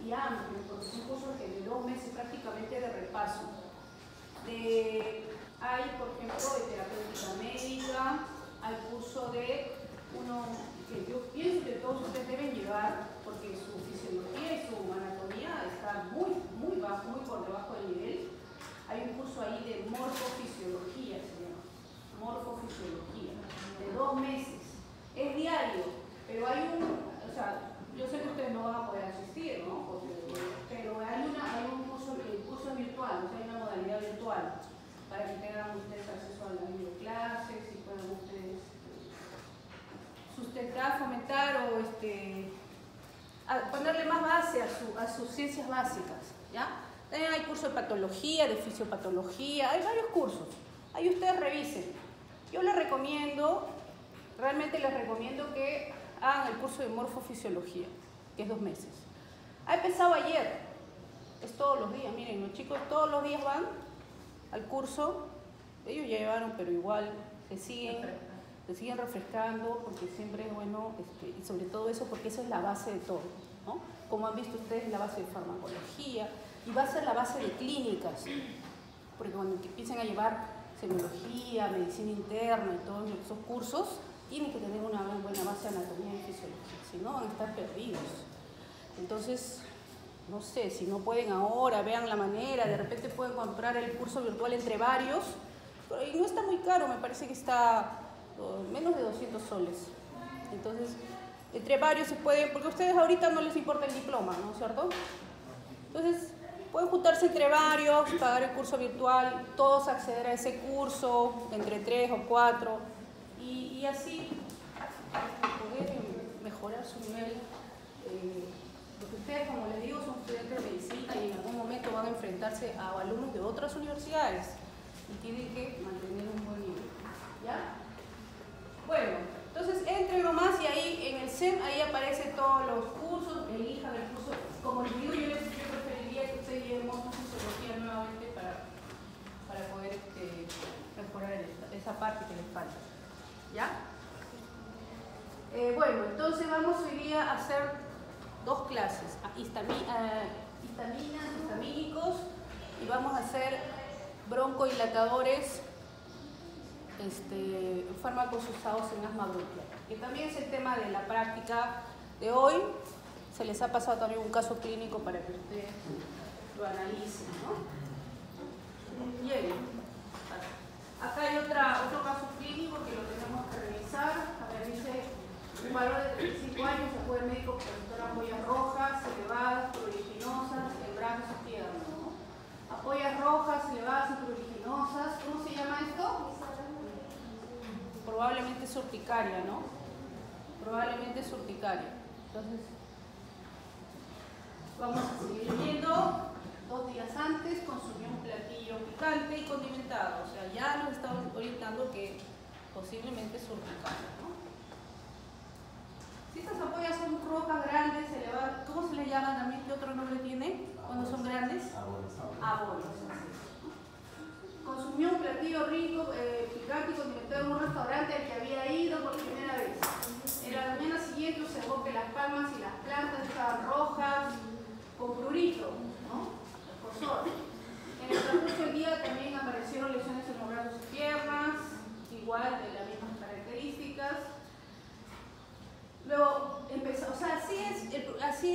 y amplio, porque son cursos de 2 meses prácticamente de repaso. Hay, por ejemplo, de terapéutica médica, hay curso de uno que yo pienso que todos ustedes deben llevar, porque su fisiología y su anatomía está muy bajo, muy por debajo del nivel. Hay un curso ahí de morfofisiología, se llama, morfofisiología, de 2 meses. Es diario, pero hay o sea, yo sé que ustedes no van a poder asistir, ¿no? Pero hay un curso, el curso virtual, o sea, hay una modalidad virtual para que tengan ustedes acceso a las videoclases y puedan ustedes sustentar, fomentar o ponerle más base a sus ciencias básicas, ¿ya? También hay curso de patología, de fisiopatología, hay varios cursos. Ahí ustedes revisen. Yo les recomiendo, realmente les recomiendo que hagan el curso de morfofisiología, que es 2 meses. Ha empezado ayer, es todos los días, miren, los chicos todos los días van al curso, ellos ya llevaron, pero igual se siguen refrescando, porque siempre es bueno, y sobre todo eso, porque esa es la base de todo, ¿no? Como han visto ustedes, la base de farmacología, y va a ser la base de clínicas, porque cuando empiecen a llevar semiología, medicina interna y todos esos cursos, tienen que tener una buena base de anatomía y fisiología, si no van a estar perdidos. Entonces, no sé, si no pueden ahora, vean la manera, de repente pueden comprar el curso virtual entre varios, y no está muy caro, me parece que está menos de 200 soles. Entonces, entre varios se pueden, porque a ustedes ahorita no les importa el diploma, ¿no es cierto? Entonces, pueden juntarse entre varios, pagar el curso virtual, todos acceder a ese curso, entre 3 o 4, y así poder mejorar su nivel. Porque ustedes, como les digo, son estudiantes de medicina y en algún momento van a enfrentarse a alumnos de otras universidades y tienen que mantener un buen nivel, ¿ya? Bueno, entonces entren nomás y ahí en el SEM, ahí aparecen todos los cursos, elijan el curso. Como les digo, yo preferiría que ustedes lleven morfofisiología nuevamente para poder mejorar esa parte que les falta, ¿ya? Bueno, entonces vamos hoy día a hacer 2 clases, histamínicos, y vamos a hacer broncodilatadores, fármacos usados en asma bronquial, que también es el tema de la práctica de hoy. Se les ha pasado también un caso clínico para que ustedes lo analicen, ¿no? Bien. Acá hay otro caso clínico que lo tenemos que revisar. A ver, dice: un varón de 35 años acude al médico por ampollas rojas, elevadas, pruriginosas, en brazos y piernas, ¿no? Ampollas rojas, elevadas y pruriginosas. ¿Cómo se llama esto? Probablemente es urticaria, ¿no? Probablemente es urticaria. Entonces, vamos a seguir viendo. 2 días antes consumió un platillo picante y condimentado. O sea, ya nos estamos orientando que posiblemente es urticaria, ¿no? Si estas ampollas son rojas, grandes, elevadas, ¿cómo se le llaman también? ¿Qué otro nombre tiene cuando son grandes? Abonos. Consumió un platillo rico, picante y condimentado en un restaurante al que había ido por primera vez. En la mañana siguiente observó que las palmas y las plantas estaban rojas, con prurito, ¿no? Escozor. En el transcurso del día también aparecieron lesiones en los brazos y piernas, igual de las mismas características. Luego empezó, o sea, así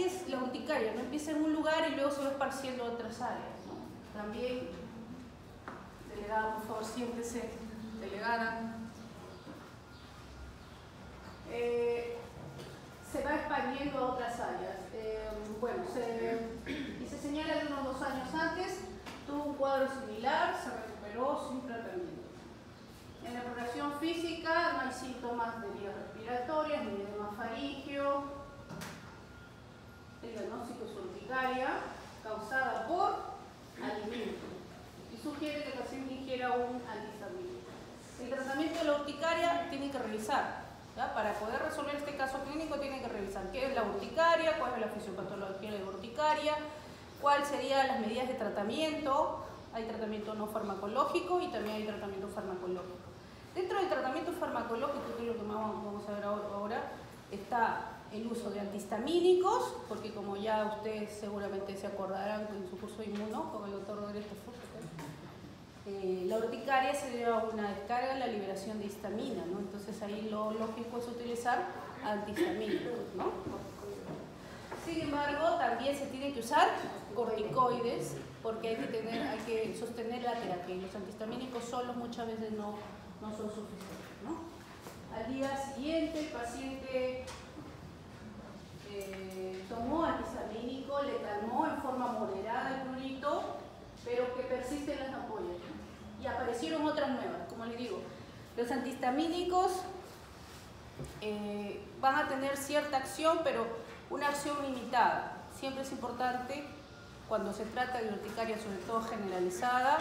es la urticaria, ¿no? Empieza en un lugar y luego se va esparciendo a otras áreas, ¿no? También, delegada, por favor, siéntese, delegada. Se va expandiendo a otras áreas. Bueno, y se señala que unos 2 años antes tuvo un cuadro similar, se recuperó sin tratamiento. En la exploración física no hay síntomas de vías respiratorias ni de edema faríngeo. El diagnóstico es urticaria causada por alimento y sugiere que el paciente ingiera un antihistamínico. El tratamiento de la urticaria tiene que revisar, ¿ya? Para poder resolver este caso clínico tiene que revisar qué es la urticaria, cuál es la fisiopatología de la urticaria, cuáles serían las medidas de tratamiento. Hay tratamiento no farmacológico y también hay tratamiento farmacológico. Dentro del tratamiento farmacológico, que es lo que vamos a ver ahora, está el uso de antihistamínicos, porque como ya ustedes seguramente se acordarán en su curso de inmuno con el doctor Rodríguez, la urticaria se debe a una descarga en la liberación de histamina, ¿no? Entonces ahí lo lógico es utilizar antihistamínicos, ¿no? Sin embargo, también se tiene que usar corticoides porque hay que sostener la terapia. Y los antihistamínicos solos muchas veces no son suficientes, ¿no? Al día siguiente el paciente tomó antihistamínico, le calmó en forma moderada el prurito, pero que persisten las ampollas, ¿no? Y aparecieron otras nuevas, como les digo. Los antihistamínicos van a tener cierta acción, pero una acción limitada. Siempre es importante, cuando se trata de urticaria, sobre todo generalizada,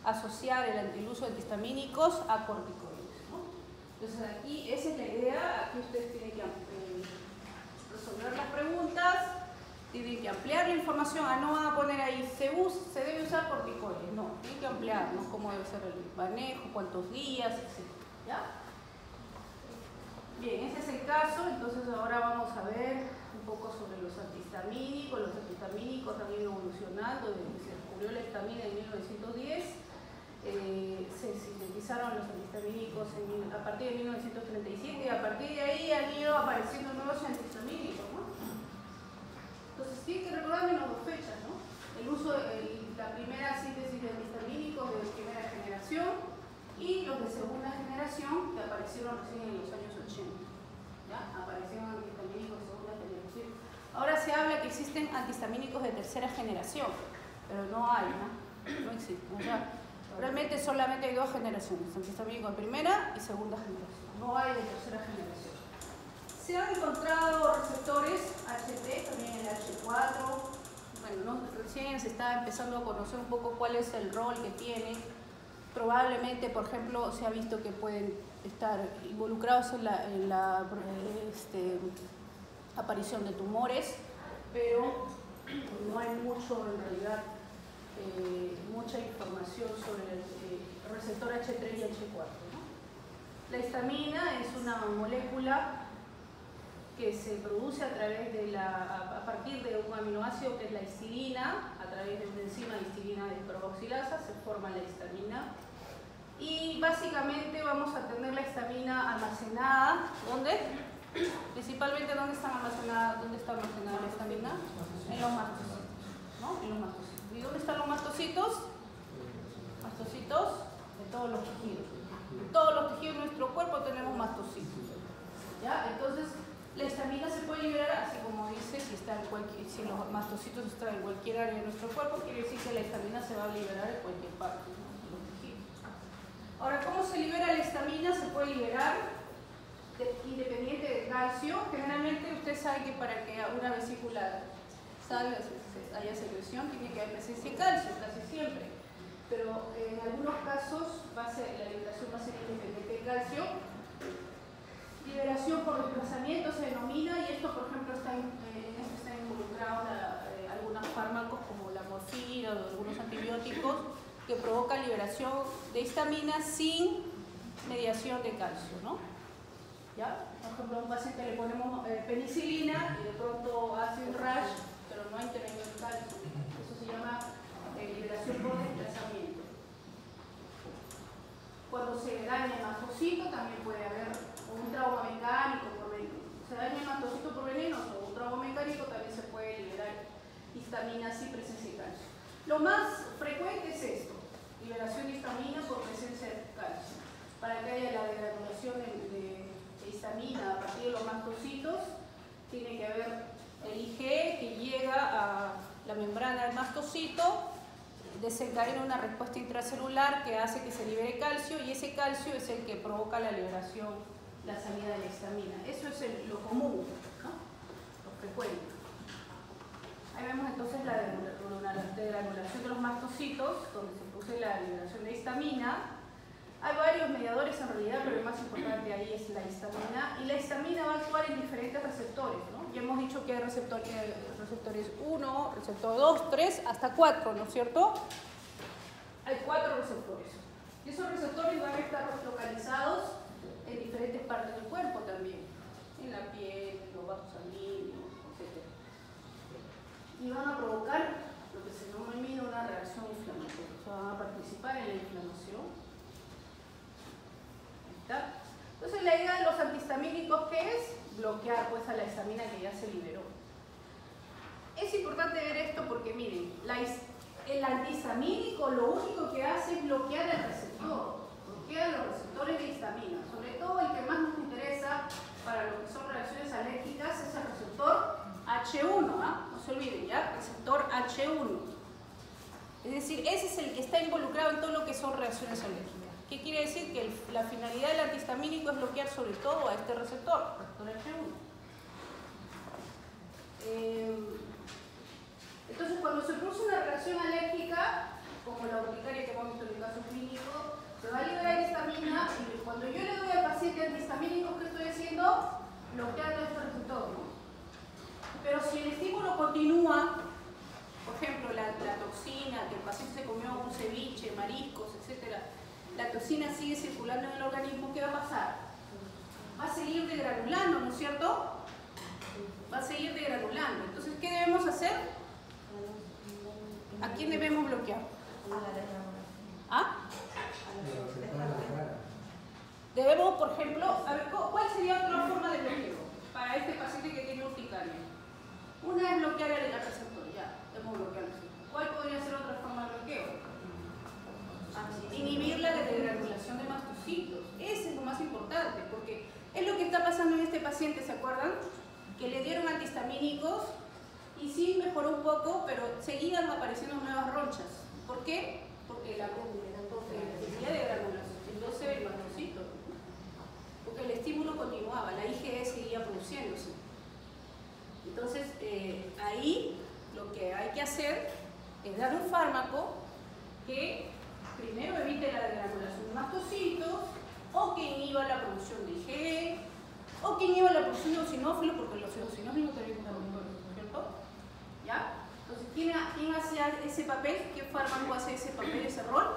asociar el uso de antihistamínicos a corticoides, ¿no? Entonces aquí, esa es la idea. Aquí ustedes tienen que resolver las preguntas, tienen que ampliar la información. No van a poner ahí, se debe usar corticoides. No, tienen que ampliar, ¿no? Cómo debe ser el manejo, cuántos días, etc. ¿Ya? Bien, ese es el caso. Entonces ahora vamos a ver un poco sobre los antihistamínicos. Los antihistamínicos han ido evolucionando desde que se descubrió la histamina en 1910. Se sintetizaron los antihistamínicos a partir de 1937 y a partir de ahí han ido apareciendo nuevos antihistamínicos, ¿no? Entonces tienen que recordar menos dos fechas, ¿no? La primera síntesis de antihistamínicos de primera generación y los de segunda generación que aparecieron recién en los años 80. ¿Ya? Aparecieron antihistamínicos de segunda generación. Ahora se habla que existen antihistamínicos de tercera generación, pero no hay, ¿no? No existen. O sea, realmente solamente hay dos generaciones, antihistamínicos de primera y segunda generación. No hay de tercera generación. Se han encontrado receptores HT, también el H4. Bueno, recién se está empezando a conocer un poco cuál es el rol que tiene. Probablemente, por ejemplo, se ha visto que pueden estar involucrados en la aparición de tumores, pero no hay mucho, en realidad, mucha información sobre el receptor H3 y H4, ¿no? La histamina es una molécula que se produce a partir de un aminoácido que es la histidina, a través de una enzima histidina descarboxilasa se forma la histamina. Y básicamente vamos a tener la histamina almacenada, ¿dónde? Principalmente, ¿dónde está almacenada la histamina? En los mastocitos, ¿no? En los mastocitos. ¿Y dónde están los mastocitos? Mastocitos de todos los tejidos. En todos los tejidos de nuestro cuerpo tenemos mastocitos, ¿ya? Entonces, la histamina se puede liberar, así como dice, si los mastocitos están en cualquier área de nuestro cuerpo, quiere decir que la histamina se va a liberar en cualquier parte, ¿no? De los tejidos. Ahora, ¿cómo se libera la histamina? Se puede liberar independiente del calcio. Generalmente usted sabe que para que una vesícula salga, haya secreción, tiene que haber presencia de calcio, casi siempre. Pero en algunos casos la liberación va a ser independiente del calcio. Liberación por desplazamiento se denomina, y esto, por ejemplo, en esto están involucrados algunos fármacos como la morfina o algunos antibióticos que provocan liberación de histamina sin mediación de calcio, ¿no? ¿Ya? Por ejemplo, a un paciente le ponemos penicilina y de pronto hace un rash, pero no ha intervenido el calcio. Eso se llama liberación por desplazamiento. Cuando se daña el mastocito también puede haber un trauma mecánico por veneno. Se daña el mastocito por veneno o un trauma mecánico, también se puede liberar histamina sin presencia de calcio. Lo más frecuente es esto, liberación de histamina por presencia de calcio. Para que haya la degranulación de histamina a partir de los mastocitos, tiene que haber el IgE que llega a la membrana del mastocito, desencadena una respuesta intracelular que hace que se libere calcio, y ese calcio es el que provoca la liberación, la salida de la histamina. Eso es lo común, ¿no? Lo frecuente. Ahí vemos entonces la degranulación de los mastocitos, donde se produce la liberación de histamina. Hay varios mediadores en realidad, pero el más importante ahí es la histamina. Y la histamina va a actuar en diferentes receptores, ¿no? Ya hemos dicho que hay receptores 1, receptor 2, 3, hasta 4, ¿no es cierto? Hay 4 receptores. Y esos receptores van a estar localizados en diferentes partes del cuerpo también. En la piel, en los vasos sanguíneos, etc. Y van a provocar lo que se denomina una reacción inflamatoria. O sea, van a participar en la inflamación. Ahí está. Entonces la idea de los antihistamínicos, ¿qué es? Bloquear pues a la histamina que ya se liberó. Es importante ver esto porque miren, el antihistamínico lo único que hace es bloquear el receptor, bloquea los receptores de histamina. Sobre todo el que más nos interesa para lo que son reacciones alérgicas es el receptor H1, ¿ah? No se olviden, ¿ya? Receptor H1. Es decir, ese es el que está involucrado en todo lo que son reacciones alérgicas. ¿Qué quiere decir? Que la finalidad del antihistamínico es bloquear sobre todo a este receptor H1. Entonces, cuando se produce una reacción alérgica, como la urticaria que hemos visto en el caso clínico, se va a liberar histamina y cuando yo le doy al paciente antihistamínicos, ¿qué estoy haciendo? Bloqueando este receptor, ¿no? Pero si el estímulo continúa, por ejemplo, la toxina, que el paciente se comió un ceviche, mariscos, etc., la toxina sigue circulando en el organismo, ¿qué va a pasar? Va a seguir degranulando, ¿no es cierto? Va a seguir degranulando. Entonces, ¿qué debemos hacer? ¿A quién debemos bloquear? ¿Ah? Debemos, por ejemplo, a ver, ¿cuál sería otra forma de bloqueo para este paciente que tiene urticaria? Una es bloquear el receptor, ya, hemos bloqueado el receptor. ¿Cuál podría ser otra forma de bloqueo? Inhibir la degranulación de mastocitos. Ese es lo más importante, porque es lo que está pasando en este paciente, ¿se acuerdan? Que le dieron antihistamínicos y sí mejoró un poco, pero seguían apareciendo nuevas ronchas. ¿Por qué? Porque la necesidad de granulación, entonces el mastocito. Porque el estímulo continuaba, la IgE seguía produciéndose. Entonces, ahí lo que hay que hacer es dar un fármaco que primero evite la degranulación de mastocitos, o que inhiba la producción de IgE, o que inhiba la producción de eosinófilos, porque los eosinófilos también están ¿no es cierto? ¿Ya? Entonces, ¿quién hace ese papel? ¿Qué fármaco hace ese papel, ese rol?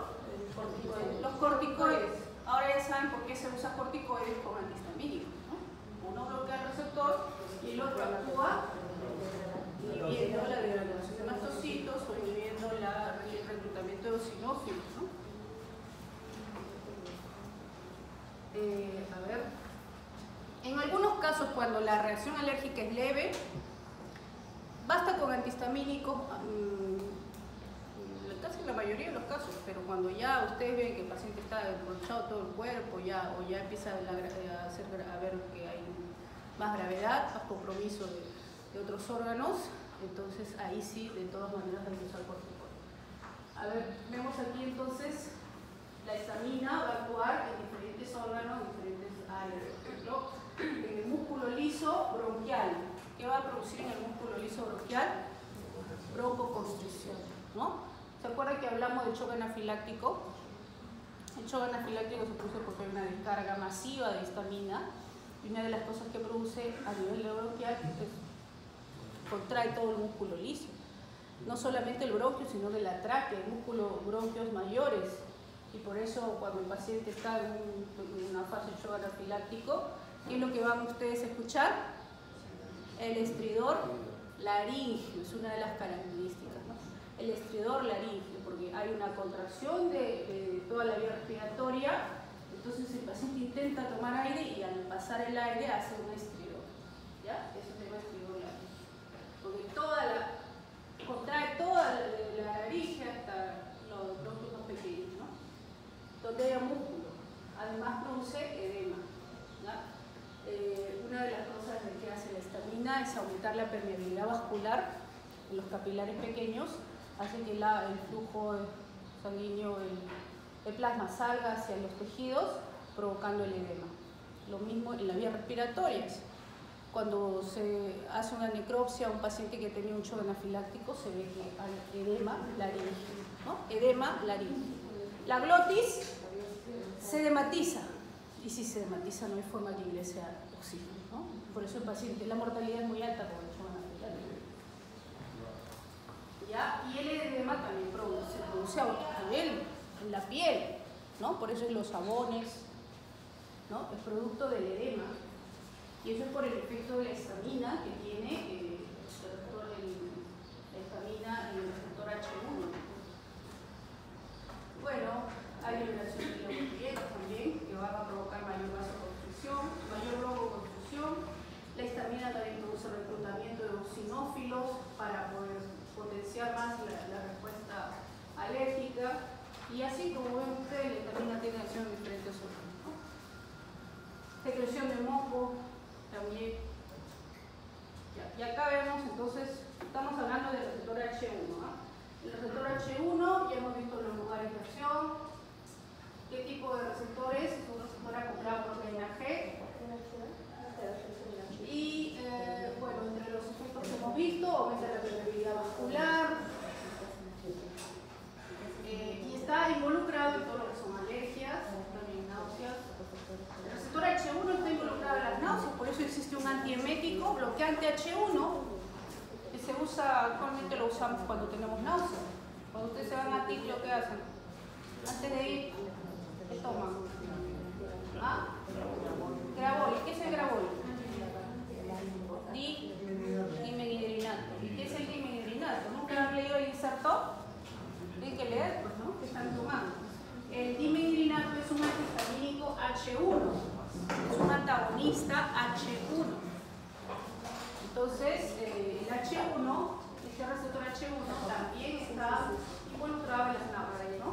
Los corticoides. Ahora ya saben por qué se usa corticoides con antihistamínicos, ¿no? Uno bloquea el receptor y el otro actúa inhibiendo la degranulación de mastocitos o inhibiendo el reclutamiento de eosinófilos, ¿no? A ver, en algunos casos cuando la reacción alérgica es leve, basta con antihistamínicos, casi la mayoría de los casos, pero cuando ya ustedes ven que el paciente está enronchado todo el cuerpo o ya empieza a ver que hay más gravedad, más compromiso de otros órganos, entonces ahí sí, de todas maneras hay que usar corticoides. A ver, vemos aquí entonces la histamina va a actuar en diferentes órganos, en diferentes áreas. Por ejemplo, en el músculo liso bronquial. ¿Qué va a producir en el músculo liso bronquial? Broncoconstricción, ¿no? ¿Se acuerdan que hablamos del shock anafiláctico? El shock anafiláctico se produce porque hay una descarga masiva de histamina y una de las cosas que produce a nivel de bronquial es contrae todo el músculo liso. No solamente el bronquio, sino de la tráquea, el músculo bronquios mayores. Y por eso cuando el paciente está en una fase de shock anafiláctico, ¿qué es lo que van ustedes a escuchar? El estridor laríngeo, es una de las características, ¿no? El estridor laríngeo, porque hay una contracción de toda la vía respiratoria, entonces el paciente intenta tomar aire y al pasar el aire hace un estridor, ¿ya? Eso se llama estridor laríngeo, porque contrae toda la laringe hasta los bronquios más pequeños, ¿no? Donde hay músculo, además produce edema, ¿ya? Una de las cosas que hace la histamina es aumentar la permeabilidad vascular en los capilares pequeños, hace que el flujo sanguíneo, el plasma salga hacia los tejidos, provocando el edema. Lo mismo en las vías respiratorias. Cuando se hace una necropsia a un paciente que tenía un shock anafiláctico, se ve que hay edema laríngeo, ¿no? Edema laríngeo. La glotis se edematiza, y si se edematiza no hay forma que ingrese oxígeno, ¿no? Por eso el paciente, la mortalidad es muy alta con el shock anafiláctico. ¿Ya? Y el edema también se produce a otro nivel, en la piel, ¿no? Por eso en los jabones, ¿no? Es producto del edema. Y eso es por el efecto de la histamina que tiene la histamina y el receptor H1. Bueno, hay liberación de leucotrienos también, que van a provocar mayor vasoconstricción, mayor broncoconstricción. La histamina también produce reclutamiento de eosinófilos para poder potenciar más la respuesta alérgica. Y así como ven ustedes, la histamina tiene acción en diferentes órganos, ¿no? Secreción de moco también. Y acá vemos entonces, estamos hablando del receptor H1, ¿no? El receptor H1, ya hemos visto los lugares de acción. ¿Qué tipo de receptores? Es un receptor acoplado por proteína G. Y bueno, entre los efectos que hemos visto, aumenta la permeabilidad vascular. Y está involucrado en todo lo que son alergias, también náuseas. El receptor H1 está involucrado en las náuseas, por eso existe un antiemético bloqueante H1 que se usa, actualmente lo usamos cuando tenemos náuseas. Cuando ustedes se van a TIC, ¿qué hacen? Antes de ir, ¿qué toman? ¿Ah? Grabol. ¿Qué es el grabol? Dimenhidrinato. ¿Y qué es el dimenhidrinato? ¿Nunca han leído el inserto? Tienen que leer, pues, ¿no? ¿Qué están tomando? El dimenhidrinato es un antihistamínico H1. Es un antagonista H1. Entonces, el H1, este receptor H1 también está involucrado en las náuseas, ¿no?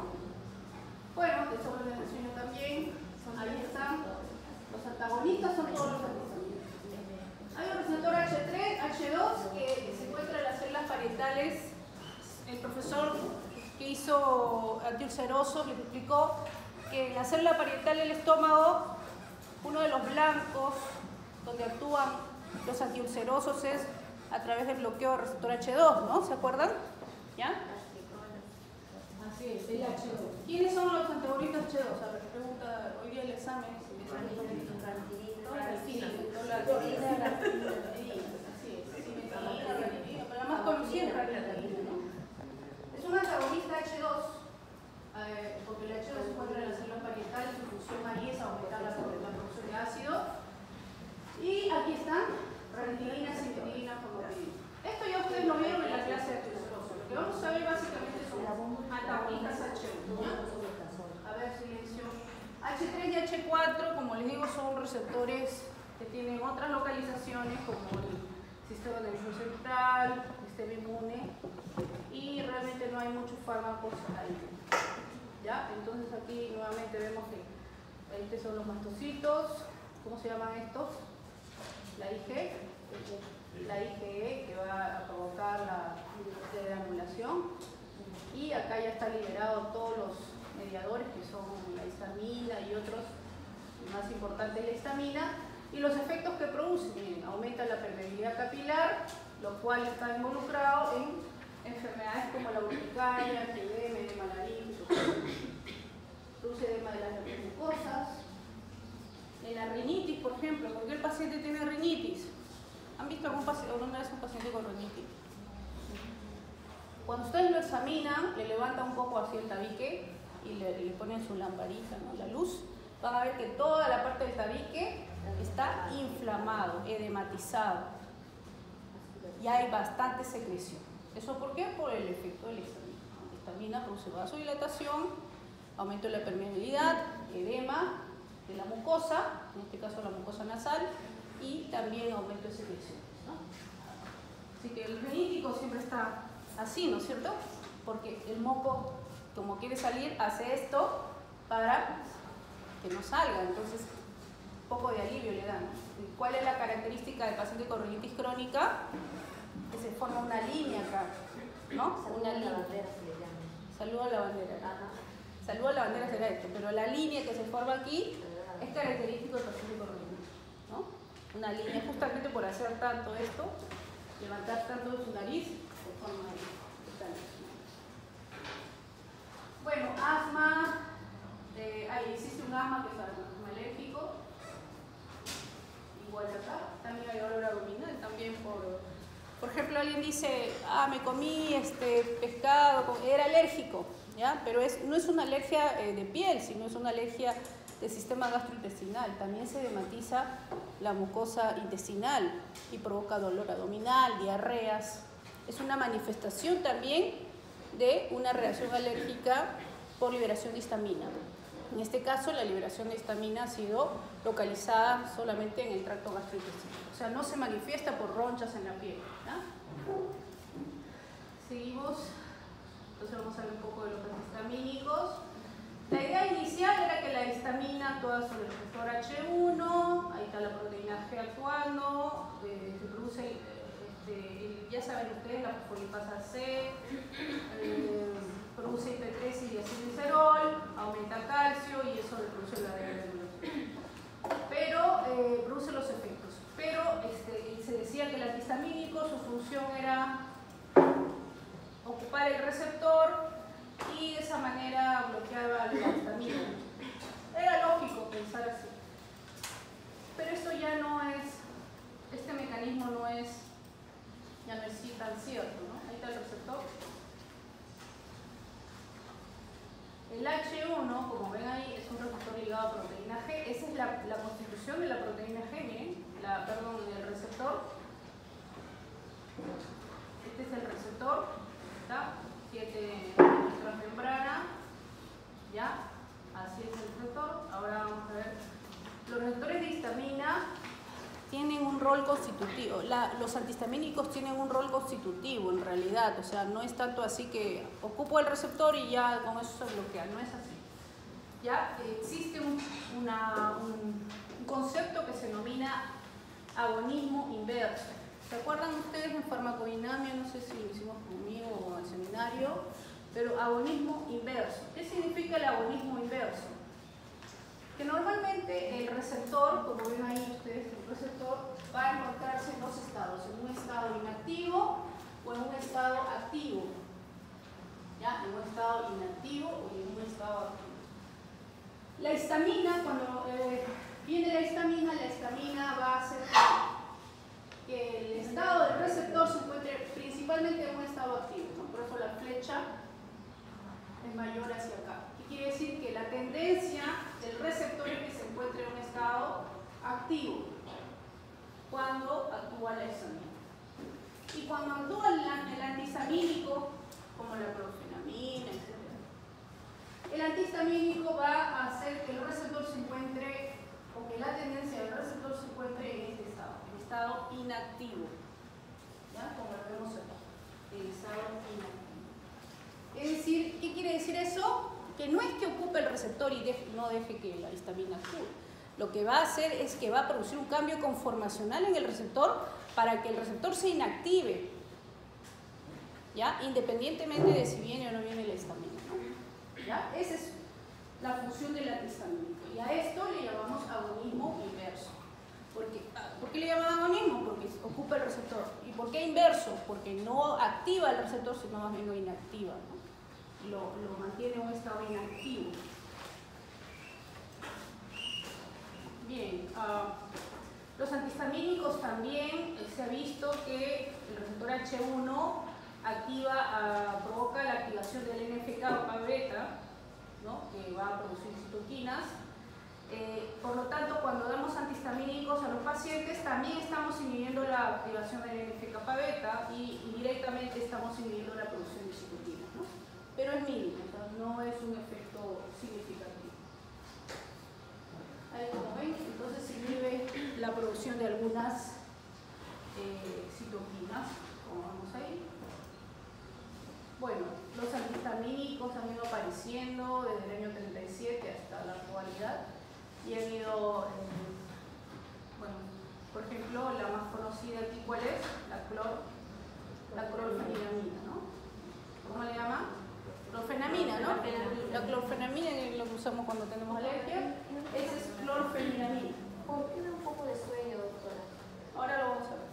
Bueno, desorden del sueño también. Ahí están. Los antagonistas son todos los antihistamínicos. Hay un receptor H3, H2 que se encuentra en las células parietales. El profesor que hizo antiulceroso les explicó que la célula parietal del estómago, uno de los blancos donde actúan los antiulcerosos es a través del bloqueo del receptor H2, ¿no? ¿Se acuerdan? ¿Ya? Así es, el H2. ¿Quiénes son los antagonistas H2? A ver, pregunta hoy día el examen. La más conocida es ranitidina, ¿no? Es un antagonista H2, porque el H2 se encuentra en las células parietales, su función ahí es aumentar la producción de ácido. Y aquí están ranitidina, cimetidina, famotidina. Esto ya ustedes lo vieron en la clase de antiulceroso. Lo que vamos a ver básicamente son antagonistas H1. A ver, silencio. H3 y H4, como les digo, son receptores que tienen otras localizaciones como el sistema nervioso central, el sistema inmune, y realmente no hay muchos fármacos ahí. ¿Ya? Entonces aquí nuevamente vemos que estos son los mastocitos. ¿Cómo se llaman estos? La IgE, que va a provocar la granulación. Y acá ya está liberado todos los mediadores que son la histamina y otros, más importante la histamina, y los efectos que producen. Miren, aumenta la permeabilidad capilar, lo cual está involucrado en enfermedades como la urticaria, el edema de la nariz, produce edema de las mucosas. En la rinitis, por ejemplo, ¿por qué el paciente tiene rinitis? ¿Han visto alguna vez un paciente con rinitis? Cuando ustedes lo examinan, le levantan un poco así el tabique y le ponen su lamparita, ¿no? La luz, van a ver que toda la parte del tabique está inflamado, edematizado, y hay bastante secreción. ¿Eso por qué? Por el efecto de la histamina. La histamina produce vasodilatación, aumento de la permeabilidad, edema de la mucosa, en este caso la mucosa nasal, y también aumento de secreción, ¿no? Así que el rinítico siempre está así, ¿no es cierto? Porque el moco, como quiere salir, hace esto para que no salga, entonces un poco de alivio le dan. ¿Cuál es la característica del paciente con rinitis crónica? Que se forma una línea acá, ¿no? Una línea. Saludo a la bandera. Saludo a la bandera será esto, pero la línea que se forma aquí es característico del paciente con rinitis, ¿no? Una línea justamente por hacer tanto esto, levantar tanto de su nariz, se forma ahí. Bueno, asma, existe un asma que es asma alérgico, igual acá, también hay dolor abdominal, también por ejemplo, alguien dice, me comí pescado, era alérgico, ¿ya? Pero no es una alergia de piel, sino es una alergia del sistema gastrointestinal, también se edematiza la mucosa intestinal y provoca dolor abdominal, diarreas. Es una manifestación también de una reacción alérgica por liberación de histamina. En este caso, la liberación de histamina ha sido localizada solamente en el tracto gastrointestinal. O sea, no se manifiesta por ronchas en la piel, ¿no? Seguimos. Entonces vamos a ver un poco de los antihistamínicos. La idea inicial era que la histamina actúa sobre el receptor H1, ahí está la proteína G actuando, se produce, ya saben ustedes, la fosfolipasa C, produce IP3 y diacilglicerol, aumenta calcio y eso reproduce la degradulación. Pero produce los efectos. Pero se decía que el antihistamínico, su función era ocupar el receptor y de esa manera bloqueaba la histamina. Era lógico pensar así. Pero esto ya no es, este mecanismo no es, ya no es tan cierto, ¿no? Ahí está el receptor. El H1, como ven ahí, es un receptor ligado a proteína G. Esa es la constitución de la proteína G, miren, del receptor. Este es el receptor, ¿está? 7 transmembrana, ¿ya? Así es el receptor. Ahora vamos a ver. Los receptores de histamina tienen un rol constitutivo. Los antihistamínicos tienen un rol constitutivo en realidad, o sea, no es tanto así que ocupo el receptor y ya con eso se bloquea, no es así. Ya existe un concepto que se denomina agonismo inverso. ¿Se acuerdan ustedes en farmacodinamia? No sé si lo hicimos conmigo o en el seminario, pero agonismo inverso. ¿Qué significa el agonismo inverso? Que normalmente el receptor, como ven ahí ustedes, el receptor va a encontrarse en dos estados, en un estado inactivo o en un estado activo. ¿Ya? En un estado inactivo o en un estado activo. La histamina, cuando viene la histamina va a hacer que el estado del receptor se encuentre principalmente en un estado activo, ¿no? Por eso la flecha es mayor hacia acá. ¿Qué quiere decir? Que la tendencia del receptor es que se encuentre en un estado activo cuando actúa la histamina. Y cuando actúa el antihistamínico, como la clorfenamina, etc., el antihistamínico va a hacer que el receptor se encuentre, o que la tendencia del receptor se encuentre en este estado inactivo, ¿ya? Como lo vemos aquí, el estado inactivo. Es decir, ¿qué quiere decir eso? Que no es que ocupe el receptor y no deje que la histamina actúe. Lo que va a hacer es que va a producir un cambio conformacional en el receptor para que el receptor se inactive, ¿ya? Independientemente de si viene o no viene la histamina, ¿no? ¿Ya? Esa es la función del antihistamínico. Y a esto le llamamos agonismo inverso. ¿Por qué le llaman agonismo? Porque ocupa el receptor. ¿Y por qué inverso? Porque no activa el receptor, sino más bien lo inactiva, ¿no? Lo mantiene en un estado inactivo. Bien, los antihistamínicos también se ha visto que el receptor H1 provoca la activación del NF-kappa-beta, ¿no? Que va a producir citoquinas. Por lo tanto, cuando damos antihistamínicos a los pacientes, también estamos inhibiendo la activación del NF-kappa-beta y indirectamente estamos inhibiendo la producción de citoquinas, ¿no? Pero es mínimo, o sea, no es un efecto significativo. Ahí como ven, entonces se inhibe la producción de algunas citoquinas, como vamos ahí. Bueno, los antihistamínicos han ido apareciendo desde el año 37 hasta la actualidad y han ido, bueno, por ejemplo, la más conocida aquí, ¿cuál es? La clorfenamina, ¿no? ¿Cómo le llaman? Clorfenamina, ¿no? La clorfenamina es lo que usamos cuando tenemos alergia. Esa es clorfenamina. ¿Por qué da un poco de sueño, doctora? Ahora lo vamos a ver.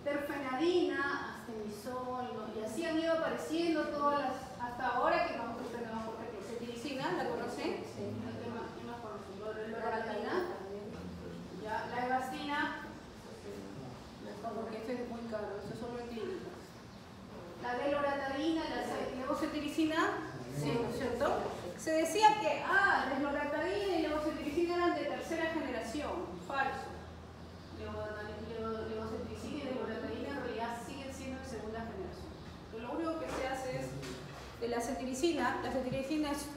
Terfenadina, astenisol, ¿no? Y así han ido apareciendo todas las, hasta ahora que nosotros tenemos cetiricina, ¿la conocen? Sí. ¿Qué más conocen? Loratadina, ya, la evastina, porque este es muy caro, eso es solo en clínicas. La deloratadina, la levocetiricina, sí, ¿no es cierto? Se decía que la desloratadina y la levocetiricina eran de tercera tercera generación, falso. Levocetricina y levodopa en realidad siguen siendo de segunda generación. Entonces, lo único que se hace es de la cetiricina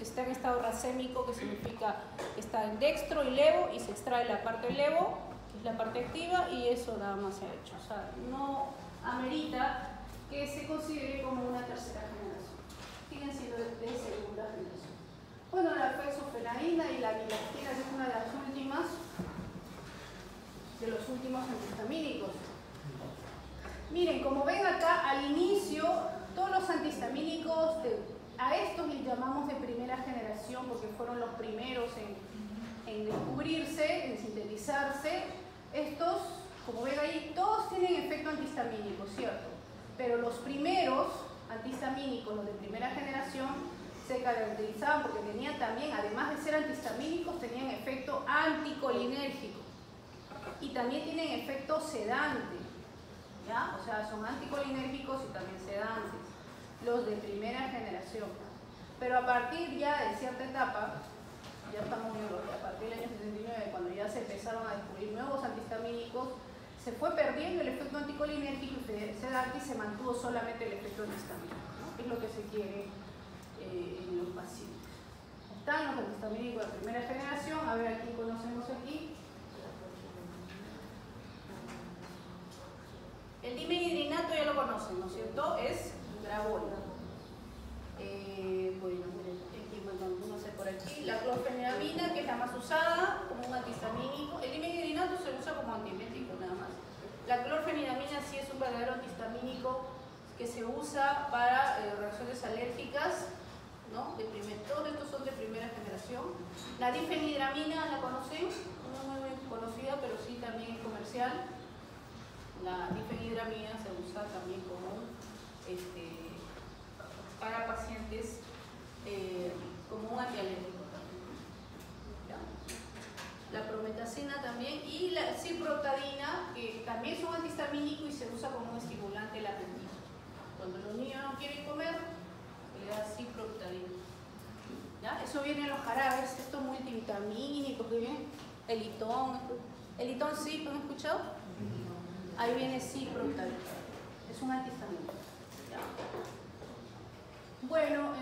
está en estado racémico, que significa que está en dextro y levo, y se extrae la parte levo, que es la parte activa, y eso nada más se ha hecho. O sea, no amerita que se considere como una tercera generación. Siguen siendo de segunda generación. Bueno, la fexofenaína y la vilastina es una de las últimas, de los últimos antihistamínicos. Miren, como ven acá, al inicio, todos los antihistamínicos, a estos les llamamos de primera generación porque fueron los primeros en descubrirse, en sintetizarse. Estos, como ven ahí, todos tienen efecto antihistamínico, ¿cierto? Pero los primeros antihistamínicos, los de primera generación, se caracterizaban porque tenían también, además de ser antihistamínicos, tenían efecto anticolinérgico y también tienen efecto sedante, ¿ya? O sea, son anticolinérgicos y también sedantes, los de primera generación. Pero a partir ya de cierta etapa, ya estamos viendo que a partir del año 69, cuando ya se empezaron a descubrir nuevos antihistamínicos, se fue perdiendo el efecto anticolinérgico y sedante y se mantuvo solamente el efecto antihistamínico, ¿no? Es lo que se quiere en los pacientes. Están los antihistamínicos de primera generación, a ver a quién conocemos aquí. El dimehidrinato ya lo conocen, ¿no es cierto? Es Gravol. Bueno, no sé por aquí. La clorfenidamina, que es la más usada como un antihistamínico. El dimehidrinato se usa como antiemético nada más. La clorfenidamina sí es un verdadero antihistamínico que se usa para reacciones alérgicas, ¿no? Todos estos son de primera generación. La difenhidramina, ¿la conocen? No es muy conocida, pero sí también es comercial. La difenhidramina se usa también como para pacientes como un antialérgico también. La prometacina también y la ciprotadina, que también es un antihistamínico y se usa como un estimulante del apetito. Cuando los niños no quieren comer, se le da ciprotadina. ¿Ya? Eso viene en los jarabes, estos multivitamínicos que vienen, el Litón sí, ¿lo han escuchado? Ahí viene ciprotadina, es un antihistamínico. ¿Ya? Bueno,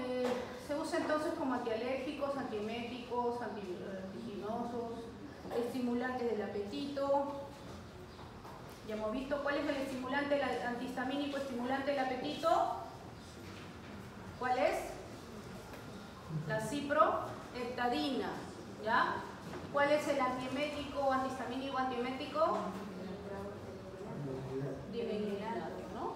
se usa entonces como antialérgicos, antieméticos, antiginosos, estimulantes del apetito. Ya hemos visto cuál es el estimulante, el antihistamínico estimulante del apetito. ¿Cuál es? La ciproheptadina. ¿Ya? ¿Cuál es el antiemético, antihistamínico, antiemético? Dimehidrinato, ¿no?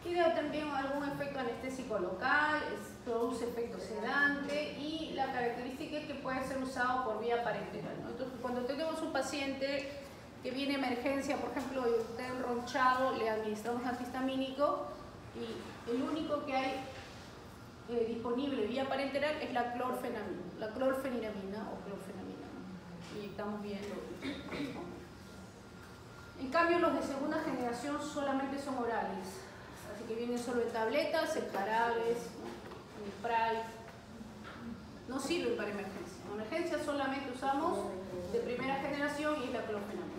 Tiene también algún efecto anestésico local, produce efecto sedante y la característica es que puede ser usado por vía parenteral, ¿no? Entonces, cuando tenemos un paciente que viene a emergencia, por ejemplo, está enronchado, le administramos antihistamínico y el único que hay disponible vía parenteral es la clorfenamina, la clorfenidamina o clorfenamina, ¿no? Y estamos viendo. En cambio, los de segunda generación solamente son orales, así que vienen solo en tabletas, en jarabes, ¿no? En spray. No sirven para emergencia. En emergencia solamente usamos de primera generación y es la clorfenamina.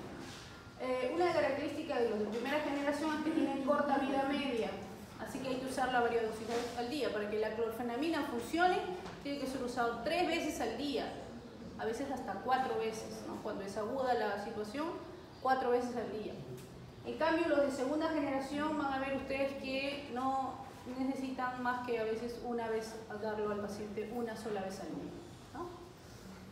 Una característica de los de primera generación es que tienen corta vida media, así que hay que usarla varias dosis al día. Para que la clorfenamina funcione, tiene que ser usado 3 veces al día, a veces hasta 4 veces, ¿no? Cuando es aguda la situación, 4 veces al día. En cambio, los de segunda generación van a ver ustedes que no necesitan más que a veces una vez darlo al paciente, una sola vez al día, ¿no?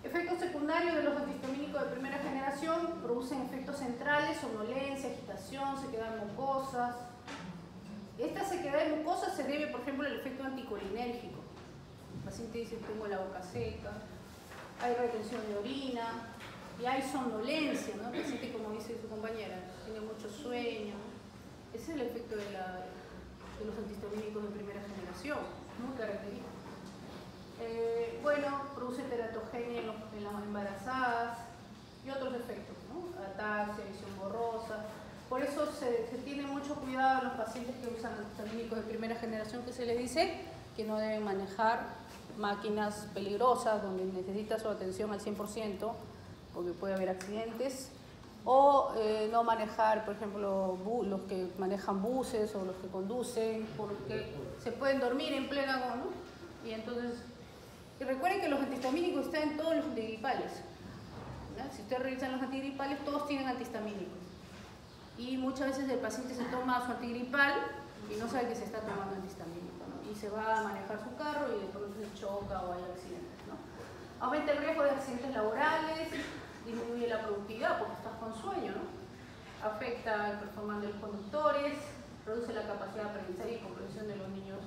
Efectos secundarios de los antihistamínicos de primera generación: producen efectos centrales, somnolencia, agitación, sequedad de mucosas. Esta sequedad de mucosas se debe, por ejemplo, al efecto anticolinérgico. El paciente dice: tengo la boca seca, hay retención de orina y hay somnolencia, ¿no? El paciente, como dice su compañera, tiene mucho sueño. Ese es el efecto de los antihistamínicos de primera generación, muy característico. Bueno, produce teratogenia en las embarazadas y otros efectos, ¿no? Ataxia, visión borrosa. Por eso se tiene mucho cuidado en los pacientes que usan antihistamínicos de primera generación, que se les dice que no deben manejar máquinas peligrosas donde necesita su atención al 100%, porque puede haber accidentes, o no manejar, por ejemplo, los que manejan buses o los que conducen, porque se pueden dormir en plena, ¿no? Y entonces, y recuerden que los antihistamínicos están en todos los antigripales, ¿no? Si ustedes revisan los antigripales, todos tienen antihistamínicos. Y muchas veces el paciente se toma su antigripal y no sabe que se está tomando antihistamínico, ¿no? Y se va a manejar su carro y de pronto se choca o hay accidentes, ¿no? Aumenta el riesgo de accidentes laborales, disminuye la productividad porque estás con sueño, ¿no? Afecta el performance de los conductores, reduce la capacidad de aprendizaje y comprensión de los niños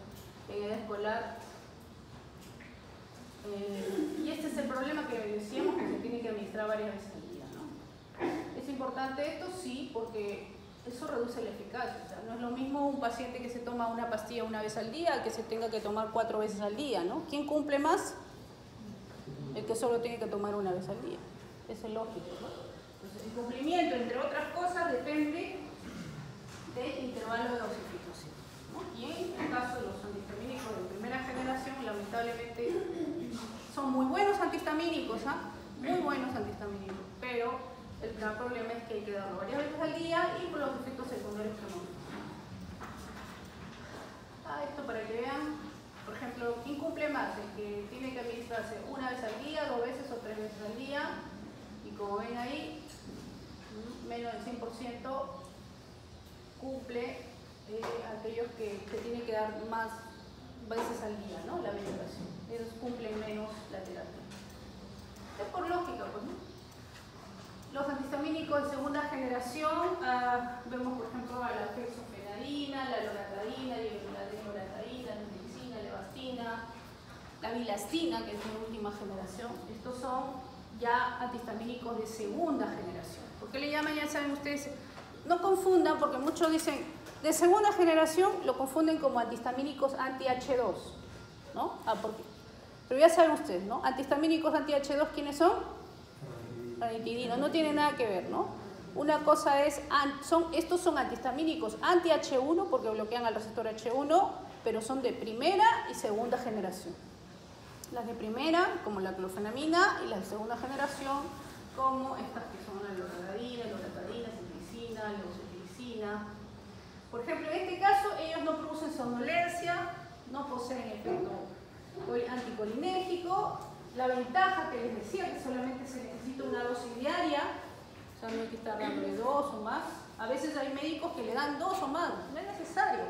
en edad escolar. Y este es el problema que decíamos, que se tiene que administrar varias veces al día, ¿no? ¿Es importante esto? Sí, porque eso reduce la eficacia. O sea, no es lo mismo un paciente que se toma una pastilla una vez al día que se tenga que tomar 4 veces al día, ¿no? ¿Quién cumple más? El que solo tiene que tomar una vez al día. Eso es lógico, ¿no? Entonces, el cumplimiento, entre otras cosas, depende del intervalo de dosificación, ¿no? Y en el caso de los antihistamínicos de primera generación, lamentablemente son muy buenos antihistamínicos, ¿ah? Muy buenos antihistamínicos, pero el gran problema es que hay que darlo varias veces al día y por los efectos secundarios que hemos visto. Esto para que vean, por ejemplo, ¿quién cumple más? El que tiene que administrarse una vez al día, 2 veces o 3 veces al día. Y como ven ahí, menos del 100% cumple aquellos que tienen que dar más veces al día, ¿no? La medicación. Ellos cumplen menos la terapia. Es por lógica, pues, ¿no? Los antihistamínicos de segunda generación, vemos por ejemplo a la fexofenadina, la loratadina, la desloratadina, la medicina, la levastina, la bilastina, que es de última generación. Estos son ya antihistamínicos de segunda generación. ¿Por qué le llaman? Ya saben ustedes, no confundan, porque muchos dicen de segunda generación, lo confunden como antihistamínicos anti-H2, ¿no? Pero ya saben ustedes, ¿no? Antihistamínicos anti-H2, ¿quiénes son? Ranitidina, no tiene nada que ver, ¿no? Una cosa es, estos son antihistamínicos anti-H1 porque bloquean al receptor H1, pero son de primera y segunda generación. Las de primera, como la clofenamina, y las de segunda generación, como estas que son la loratadina, cetiricina, levocetirizina. Por ejemplo, en este caso, ellos no producen somnolencia, no poseen efecto anticolinérgico. La ventaja que les decía, que solamente se necesita una dosis diaria, o sea, no hay que estar dándole 2 o más. A veces hay médicos que le dan 2 o más, no es necesario.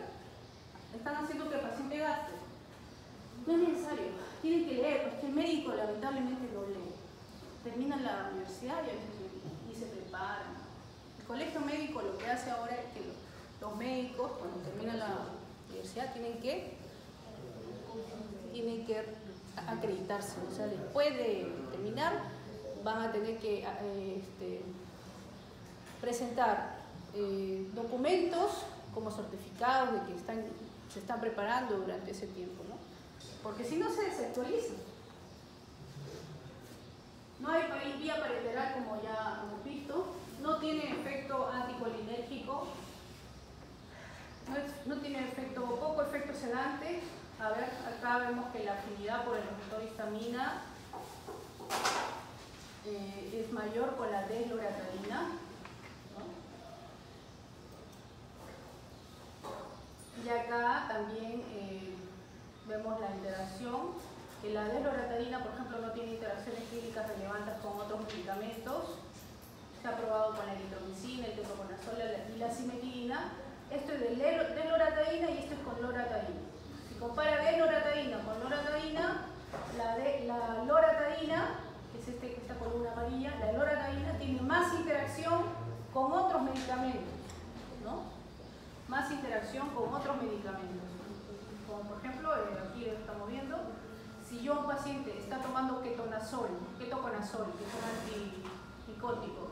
Están haciendo que el paciente gaste. No es necesario, tienen que leer, porque el médico lamentablemente no lee. Terminan la universidad y a veces ni se preparan. El colegio médico lo que hace ahora es que los médicos, cuando terminan la universidad, tienen que acreditarse, o sea, después de terminar van a tener que presentar documentos como certificados de que se están preparando durante ese tiempo, ¿no? Porque si no se desactualizan. No hay vía parenteral, como ya hemos visto, no tiene efecto anticolinérgico, no tiene poco efecto sedante. A ver, acá vemos que la afinidad por el receptor histamina es mayor con la desloratadina, ¿no? Y acá también vemos la interacción, que la desloratadina, por ejemplo, no tiene interacciones clínicas relevantes con otros medicamentos. Se ha probado con la eritromicina, el ketoconazol y la simetilina. Esto es de desloratadina y esto es con loratadina. Compara desloratadina con loratadina, la loratadina, que es esta columna amarilla, la loratadina tiene más interacción con otros medicamentos, ¿no? Más interacción con otros medicamentos. Como por ejemplo, aquí lo estamos viendo, si yo a un paciente está tomando ketoconazol, que es un antimicótico,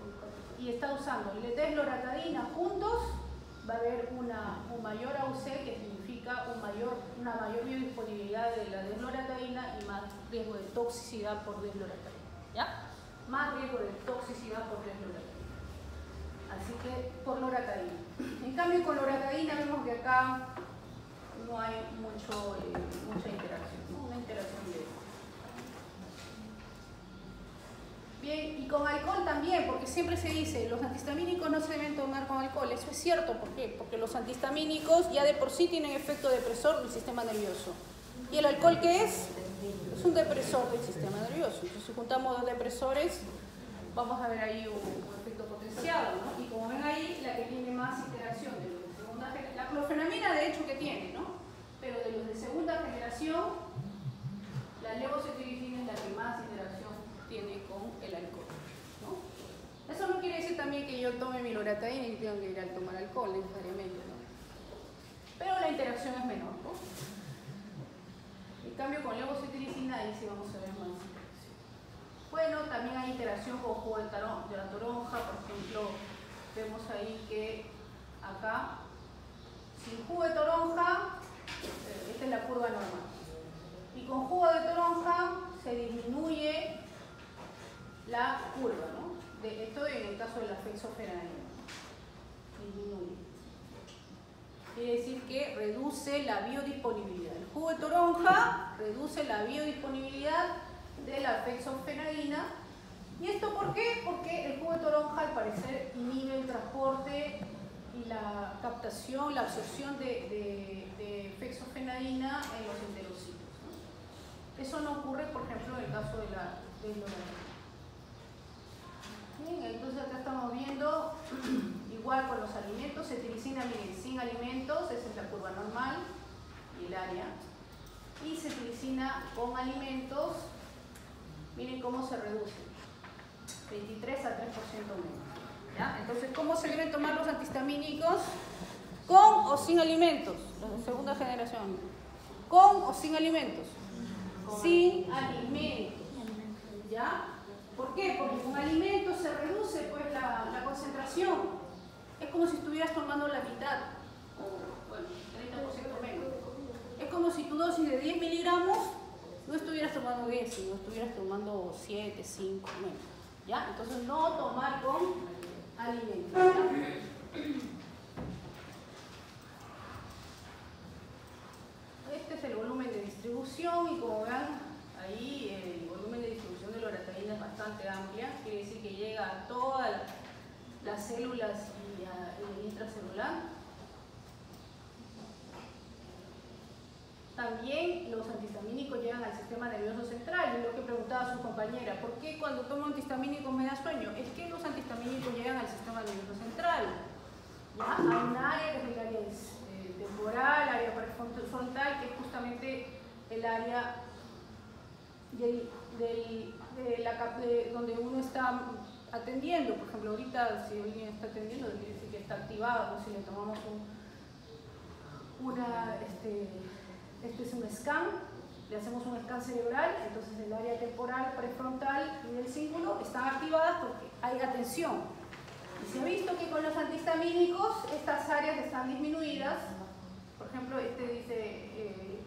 y está usando desloratadina juntos, va a haber un mayor AUC, que significa una mayor biodisponibilidad de la desloratadina y más riesgo de toxicidad por desloratadina, ¿ya? Más riesgo de toxicidad por desloratadina. Así que por loratadina. En cambio, con loratadina vemos que acá no hay mucha interacción, ¿no? Una interacción leve. Bien, y con alcohol también, porque siempre se dice, los antihistamínicos no se deben tomar con alcohol. Eso es cierto, ¿por qué? Porque los antihistamínicos ya de por sí tienen efecto depresor del sistema nervioso. ¿Y el alcohol qué es? Es un depresor del sistema nervioso. Entonces, si juntamos dos depresores, vamos a ver ahí un efecto potenciado, ¿no? Y como ven ahí, la que tiene más interacción de los de segunda generación, la clorfenamina de hecho que tiene, ¿no? Pero de los de segunda generación, la levocetiricina es la que más interacción tiene con el alcohol, ¿no? Eso no quiere decir también que yo tome mi loratadina y tengo que ir a tomar alcohol necesariamente, ¿no? Pero la interacción es menor, ¿no? En cambio con levocetiricina ahí sí vamos a ver más interacción. Bueno, también hay interacción con jugo de la toronja, por ejemplo, vemos ahí que acá, sin jugo de toronja, esta es la curva normal. Y con jugo de toronja se disminuye la curva, ¿no? Esto en el caso de la fexofenadina. Disminuye. Quiere decir que reduce la biodisponibilidad. El jugo de toronja reduce la biodisponibilidad de la fexofenadina. ¿Y esto por qué? Porque el jugo de toronja al parecer inhibe el transporte y la captación, la absorción de fexofenadina en los enterocitos, ¿no? Eso no ocurre, por ejemplo, en el caso de la loratadina. Bien, entonces acá estamos viendo igual con los alimentos, cetiricina, miren, sin alimentos, esa es la curva normal y el área. Y cetiricina con alimentos, miren cómo se reduce, 23 a 3% menos. ¿Ya? Entonces, ¿cómo se deben tomar los antihistamínicos? ¿Con o sin alimentos? Los de segunda generación. ¿Con o sin alimentos? Sin alimentos. ¿Ya? ¿Por qué? Porque con alimentos se reduce pues, la concentración. Es como si estuvieras tomando la mitad, o bueno, 30% menos. Es como si tu dosis de 10 miligramos no estuvieras tomando 10, sino estuvieras tomando 7, 5, menos. ¿Ya? Entonces no tomar con alimentos. ¿Ya? Este es el volumen de distribución y como ven, ahí el volumen de distribución de loratadina es bastante amplia, quiere decir que llega a todas las células y el intracelular. También los antihistamínicos llegan al sistema nervioso central, y lo que preguntaba su compañera, ¿por qué cuando tomo antihistamínicos me da sueño? Es que los antihistamínicos llegan al sistema nervioso central. ¿Ya? Hay un área que es el área temporal, área prefrontal, que es justamente el área donde uno está atendiendo. Por ejemplo, ahorita si alguien está atendiendo, quiere decir que está activado, ¿no? Si le tomamos este es un scan, le hacemos un scan cerebral, entonces el área temporal, prefrontal y del cíngulo están activadas porque hay atención. Y se ha visto que con los antihistamínicos estas áreas están disminuidas. Por ejemplo, este dice,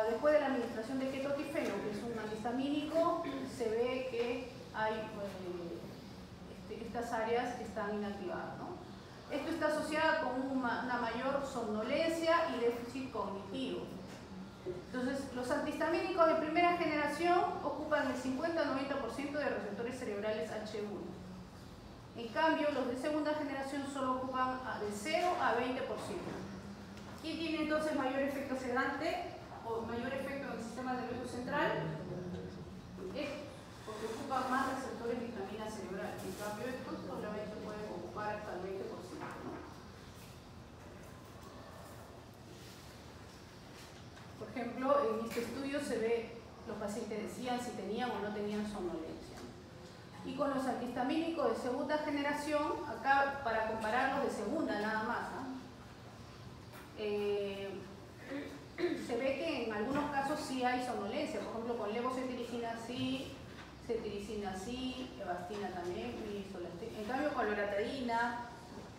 después de la administración de ketotifeno, que es un antihistamínico, se ve que hay estas áreas están inactivadas, ¿no? Esto está asociado con una mayor somnolencia y déficit cognitivo. Entonces, los antihistamínicos de primera generación ocupan el 50-90% de receptores cerebrales H1. En cambio, los de segunda generación solo ocupan de 0 a 20%. ¿Quién tiene entonces mayor efecto sedante o mayor efecto en el sistema nervioso central? Porque ocupan más receptores de vitamina cerebral. En cambio, estos solamente pueden ocupar hasta el 20%. Por ejemplo, en este estudio se ve, los pacientes decían si tenían o no tenían somnolencia. Y con los antihistamínicos de segunda generación, acá para compararlos de segunda nada más, se ve que en algunos casos sí hay somnolencia. Por ejemplo, con levocetiricina sí, cetiricina sí, evastina también, misolastina. En cambio, con loratadina,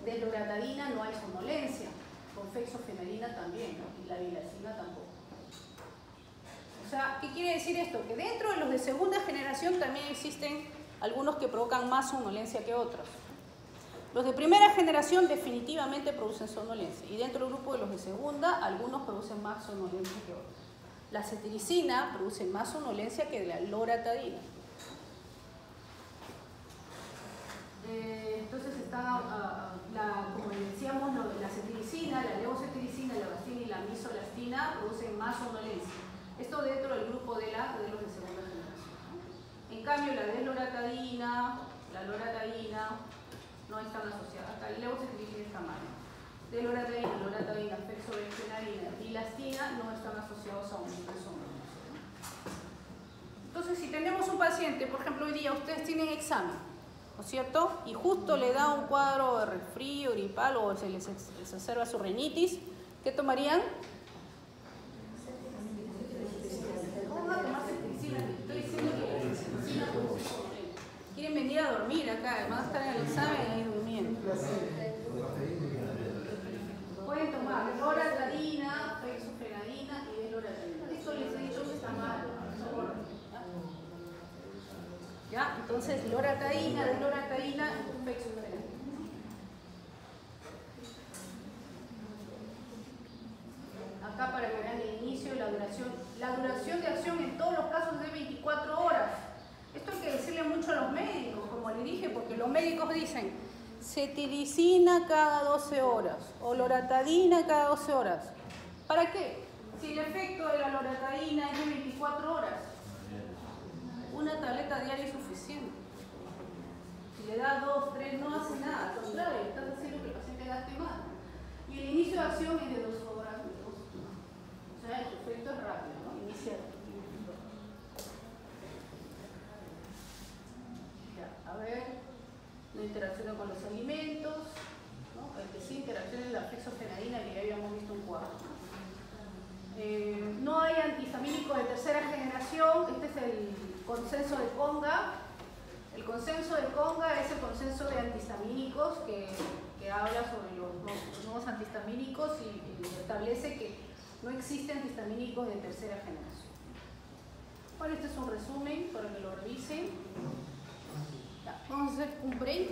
de loratadina no hay somnolencia. Con fexofenadina también, ¿no? Y la vilacina tampoco. O sea, ¿qué quiere decir esto? Que dentro de los de segunda generación también existen algunos que provocan más somnolencia que otros. Los de primera generación definitivamente producen somnolencia y dentro del grupo de los de segunda, algunos producen más somnolencia que otros. La cetiricina produce más somnolencia que la loratadina. Entonces está, como decíamos, la cetiricina, la levocetiricina, la avastina y la misolastina producen más somnolencia. Esto dentro del grupo de los de segunda generación, ¿no? En cambio, la desloratadina, la loratadina no están asociadas. Hasta la levocetiricina está mal. Desloratadina, loratadina, fexofenadina y lastina no están asociados a aumento de somnolencia, ¿no? Entonces, si tenemos un paciente, por ejemplo, hoy día ustedes tienen examen, ¿no es cierto? Y justo le da un cuadro de resfrío, gripal o se les exacerba su rinitis, ¿qué tomarían? ¿Cómo van a tomar cetiricina? Estoy diciendo que cetiricina quieren venir a dormir acá, además de estar en el examen y ahí durmiendo. Pueden tomar loratadina, fexofenadina y desloratadina. Esto les he dicho que está mal. ¿Ya? Entonces, loratadina, desloratadina, fexofenadina. Acá para que vean el inicio y la duración. La duración de acción en todos los casos es de 24 horas. Esto hay que decirle mucho a los médicos, como les dije, porque los médicos dicen cetiricina cada 12 horas o loratadina cada 12 horas. ¿Para qué? Si el efecto de la loratadina es de 24 horas, una tableta diaria es suficiente. Si le da 2, 3, no hace nada. Al contrario, estás haciendo que el paciente gaste más. Y el inicio de acción es de 2 horas. O sea, el efecto es rápido, ¿no? Inicia. Ya, a ver, no interacciona con los alimentos, ¿no? El que sí interacciona es la fexofenadina, que ya habíamos visto un cuadro. No hay antihistamínicos de tercera generación. Este es el consenso de Conga. El consenso de Conga es el consenso de antihistamínicos que habla sobre los nuevos antihistamínicos y establece que no existen antihistamínicos de tercera generación. Bueno, este es un resumen para que lo revisen. Ya, vamos a hacer un break.